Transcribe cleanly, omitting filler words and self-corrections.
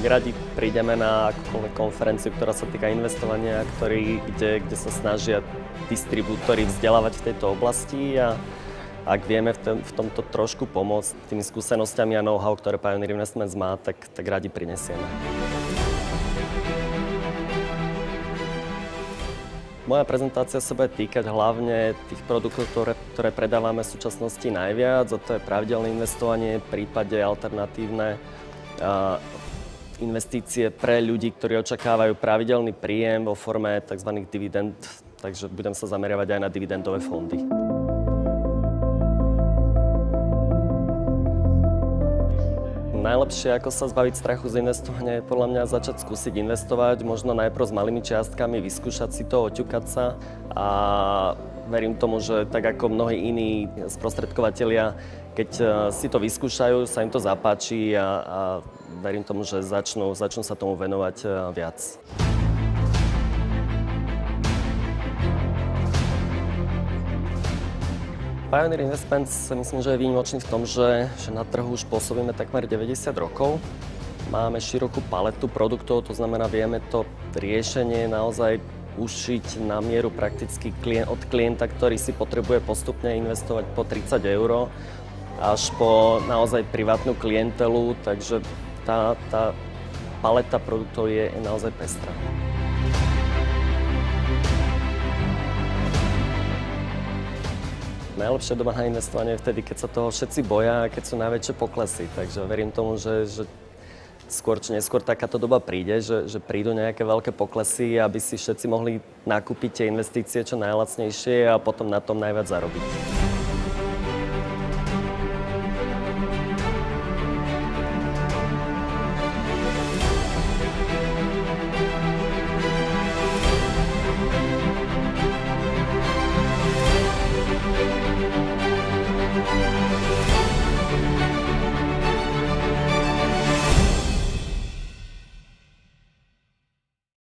radi prídeme na akúkoľvek konferenciu, ktorá sa týka investovania, kde sa snažia distribútori vzdelávať v tejto oblasti a ak vieme v tomto trošku pomôcť tými skúsenosťami a know-how, ktoré Pioneer Investments má, tak radi prinesieme. Moja prezentácia sa bude týkať hlavne tých produktov, ktoré predávame v súčasnosti najviac, a to je pravidelné investovanie, prípade alternatívne investície pre ľudí, ktorí očakávajú pravidelný príjem vo forme tzv. Dividend, takže budem sa zameriavať aj na dividendové fondy. Najlepšie, ako sa zbaviť strachu z investovania, je podľa mňa začať skúsiť investovať, možno najprv s malými čiastkami, vyskúšať si to, oťukať sa a verím tomu, že tak ako mnohí iní sprostredkovatelia, keď si to vyskúšajú, sa im to zapáči a verím tomu, že začnú sa tomu venovať viac. Pioneer Investments si myslím, že je výnimočný v tom, že na trhu už pôsobíme takmer 90 rokov. Máme širokú paletu produktov, to znamená, vieme to riešenie naozaj ušiť na mieru prakticky od klienta, ktorý si potrebuje postupne investovať po 30 € až po naozaj privátnu klientelu, takže tá paleta produktov je naozaj pestrá. Najlepšia doba na investovanie je vtedy, keď sa toho všetci boja a keď sú najväčšie poklesy. Takže verím tomu, že skôr či neskôr takáto doba príde, že prídu nejaké veľké poklesy, aby si všetci mohli nakúpiť tie investície čo najlacnejšie a potom na tom najviac zarobiť.